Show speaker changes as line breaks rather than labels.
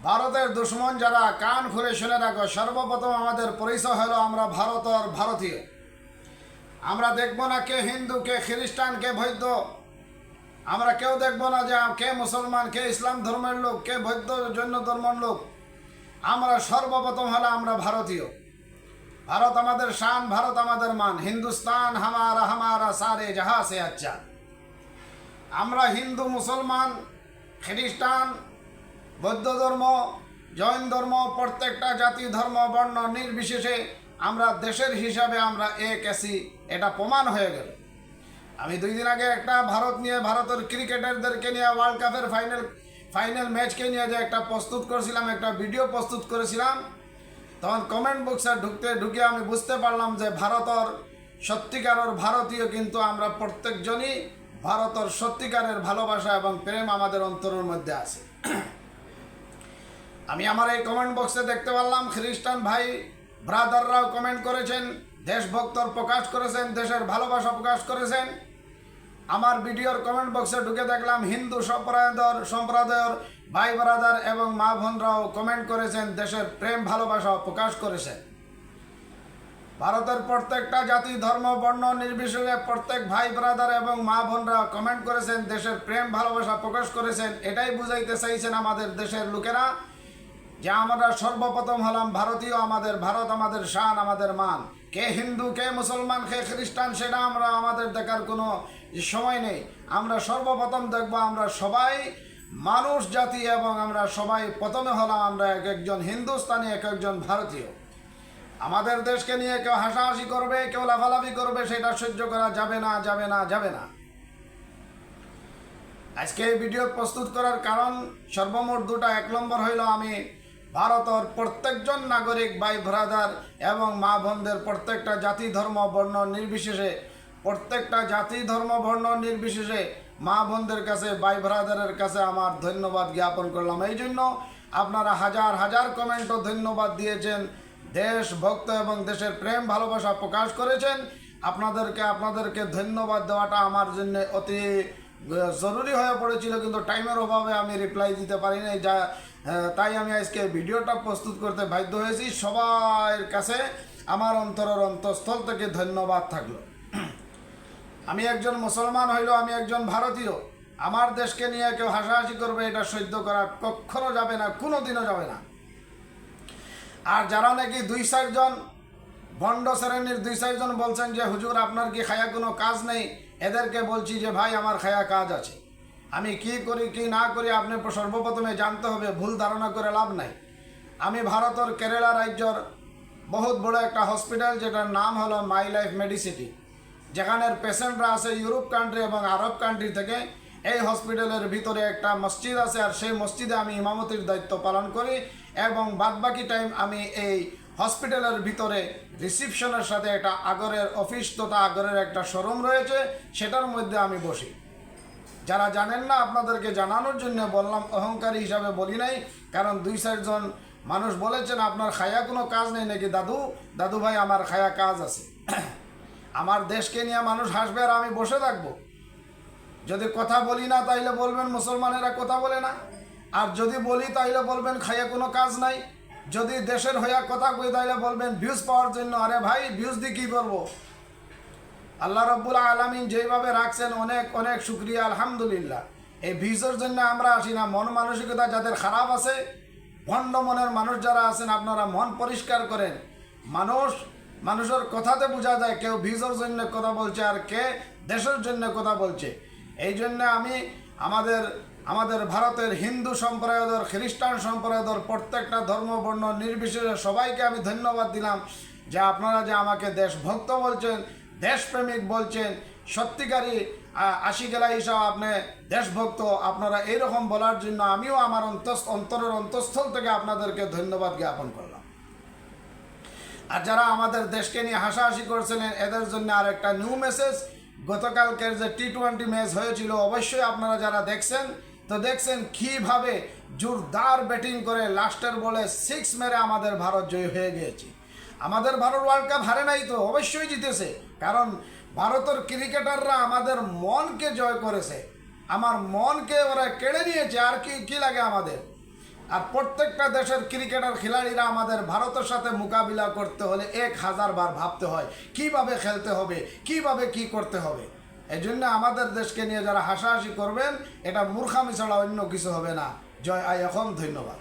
ভারতের দুশ্মন যারা কান খুলে শুনে রাখো, সর্বপ্রথম আমাদের পরিচয় হলো আমরা ভারতীয়। আমরা দেখব না কে হিন্দু, কে খ্রিস্টান, কে বৌদ্ধ। আমরা কেউ দেখব না যে কে মুসলমান, কে ইসলাম ধর্মের লোক, কে বৌদ্ধ জৈন ধর্মের লোক। আমরা সর্বপ্রথম হলো আমরা ভারতীয়। ভারত আমাদের শান, ভারত আমাদের মান। হিন্দুস্তান হামারা হামারা সারে জাহা সে আচ্ছা। আমরা হিন্দু, মুসলমান, খ্রিস্টান, বৌদ্ধ ধর্ম, জৈন ধর্ম, প্রত্যেকটা জাতি ধর্ম বর্ণ নির্বিশেষে আমরা দেশের হিসাবে আমরা এক আছি, এটা প্রমাণ হয়ে গেল। আমি 2 দিন আগে একটা ভারতের ক্রিকেটারদেরকে নিয়ে ওয়ার্ল্ড কাপের ফাইনাল ম্যাচকে নিয়ে যে একটা প্রস্তুত করেছিলাম, একটা ভিডিও প্রস্তুত করেছিলাম। তখন কমেন্ট বক্সে ঢুকে আমি বুঝতে পারলাম যে ভারতের সত্যিকারের ভারতীয় কিন্তু আমরা প্রত্যেকজনই ভারতের সত্যিকারের ভালোবাসা এবং প্রেম আমাদের অন্তরের মধ্যে আছে। আমি আমার এই কমেন্ট বক্সে দেখতে পারলাম খ্রিস্টান ভাই ব্রাদাররাও কমেন্ট করেছেন, দেশভক্তর প্রকাশ করেছেন, দেশের ভালোবাসা প্রকাশ করেছেন। আমার ভিডিওর কমেন্ট বক্সে ঢুকে দেখলাম হিন্দু সম্প্রদায়ের ভাই ব্রাদার এবং মা বোনরাও কমেন্ট করেছেন, দেশের প্রেম ভালোবাসা প্রকাশ করেছেন। ভারতের প্রত্যেকটা জাতি ধর্ম বর্ণ নির্বিশেষে প্রত্যেক ভাই ব্রাদার এবং মা বোনরা কমেন্ট করেছেন, দেশের প্রেম ভালোবাসা প্রকাশ করেছেন। এটাই বুঝাইতে চাইছেন আমাদের দেশের লোকেরা যে আমরা সর্বপ্রথম হলাম ভারতীয়। আমাদের ভারত আমাদের শান, আমাদের মান। কে হিন্দু, কে মুসলমান, কে খ্রিস্টান সেটা আমাদের দেখার কোনো সময় নেই। আমরা সর্বপ্রথম দেখব আমরা সবাই মানুষ জাতি এবং আমরা সবাই প্রথমে হলাম আমরা একজন হিন্দুস্তানি, একজন ভারতীয়। আমাদের দেশকে নিয়ে কেউ হাসাহাসি করবে, কেউ লাফালাফি করবে, সেটা সহ্য করা যাবে না, যাবে না, যাবে না। আজকে এই ভিডিও প্রস্তুত করার কারণ সর্বমোট 2টা। 1 নম্বর হইল আমি ভারতের প্রত্যেকজন নাগরিক ভাই ব্রাদার এবং মা বোনদের প্রত্যেকটা জাতি ধর্ম বর্ণ নির্বিশেষে, প্রত্যেকটা জাতি ধর্ম বর্ণ নির্বিশেষে মা বোনদের কাছে, ভাই ব্রাদারের কাছে আমার ধন্যবাদ জ্ঞাপন করলাম। এই জন্য আপনারা হাজার হাজার কমেন্টও ধন্যবাদ দিয়েছেন, দেশভক্ত এবং দেশের প্রেম ভালোবাসা প্রকাশ করেছেন। আপনাদেরকে ধন্যবাদ দেওয়াটা আমার জন্য অতি জরুরি হয়ে পড়েছিল, কিন্তু টাইমের অভাবে আমি রিপ্লাই দিতে পারি নাই। তাই আমি আজকে ভিডিওটা প্রস্তুত করতে বাধ্য হয়েছি। সবার কাছে আমার অন্তরের অন্তঃস্থল থেকে ধন্যবাদ থাকলো। আমি একজন মুসলমান হইলেও আমি একজন ভারতীয়। আমার দেশকে নিয়ে কেউ হাসাহাসি করবে, এটা সহ্য করা কখনো যাবে না, কোনো দিনও যাবে না। আর যারা নাকি 2-4 জন ভণ্ড শ্রেণীর 2-4 জন বলছেন যে হুজুর আপনার কি খায়া কোনো কাজ নেই, এদেরকে বলছি যে ভাই আমার খায়া কাজ আছে। আমি কি করি কি না করি আপনি সর্বপ্রথমে জানতে হবে, ভুল ধারণা করে লাভ নাই। আমি ভারতের কেরালা রাজ্যর বহুত বড় একটা হসপিটাল, যেটার নাম হলো মাই লাইফ মেডিসিটি, যেখানের পেশেন্টরা আছে ইউরোপ কান্ট্রি এবং আরব কান্ট্রি থেকে। এই হসপিটালের ভিতরে একটা মসজিদ আছে, আর সেই মসজিদে আমি ইমামতির দায়িত্ব পালন করি এবং বাদবাকি টাইম আমি এই হসপিটালের ভিতরে রিসিপশনের সাথে একটা আগরের অফিস তথা আগরের একটা শোরুম রয়েছে, সেটার মধ্যে আমি বসি। যারা জানেন না আপনাদেরকে জানানোর জন্য বললাম, অহংকারী হিসাবে বলি নাই। কারণ 2-4 জন মানুষ বলেছেন আপনার খায়া কোনো কাজ নেই নাকি। দাদু ভাই আমার খায়া কাজ আছে। আমার দেশকে নিয়ে মানুষ হাসবে আর আমি বসে থাকবো? যদি কথা বলি না তাইলে বলবেন মুসলমানেরা কথা বলে না, আর যদি বলি তাইলে বলবেন খায়া কোনো কাজ নাই। যদি দেশের হইয়া কথা কই তাইলে বলবেন ভিউজ পাওয়ার জন্য। আরে ভাই ভিউজ দিয়ে কী করবো? আল্লাহ রব্বুল আলামিন যেইভাবে রাখছেন অনেক অনেক শুকরিয়া, আলহামদুলিল্লাহ। এই ভিউজের জন্য আমরা আসি না। মন মানসিকতা যাদের খারাপ আছে, ভণ্ড মনের মানুষ যারা আছেন, আপনারা মন পরিষ্কার করেন। মানুষের কথাতে বোঝা যায় কেউ ভিউজের জন্য কথা বলছে আর কে দেশের জন্য কথা বলছে। এই জন্য আমি আমাদের ভারতের হিন্দু সম্প্রদায়ের, খ্রিস্টান সম্প্রদায়ের প্রত্যেকটা ধর্ম বর্ণ নির্বিশেষে সবাইকে আমি ধন্যবাদ দিলাম যে আপনারা যে আমাকে দেশভক্ত বলছেন, দেশপ্রেমিক বলছেন, সত্যিকারী আশিকেলা হিসাবে আপনি দেশভক্ত, আপনারা এইরকম বলার জন্য আমিও আমার অন্তরের অন্তঃস্থল থেকে আপনাদেরকে ধন্যবাদ জ্ঞাপন করলাম। আর যারা আমাদের দেশকে নিয়ে হাসাহাসি করছিলেন, এদের জন্য আর একটা নিউ মেসেজ। গতকালকের যে T20 ম্যাচ হয়েছিল, অবশ্যই আপনারা যারা দেখছেন কীভাবে জোরদার ব্যাটিং করে লাস্টের বলে 6 মেরে আমাদের ভারত জয়ী হয়ে গিয়েছে। আমাদের ভারত ওয়ার্ল্ড কাপ হারে নাই তো, অবশ্যই জিতেছে। কারণ ভারতের ক্রিকেটাররা আমাদের মনকে জয় করেছে, আমার মনকে ওরা কেড়ে নিয়েছে। আর কি লাগে আমাদের? আর প্রত্যেকটা দেশের ক্রিকেটার খেলাড়িরা আমাদের ভারতের সাথে মোকাবিলা করতে হলে 1000 বার ভাবতে হয় কিভাবে খেলতে হবে, কিভাবে কি করতে হবে। এই জন্য আমাদের দেশকে নিয়ে যারা হাসাহাসি করবেন, এটা মূর্খামি ছাড়া অন্য কিছু হবে না। জয় আই এখন, ধন্যবাদ।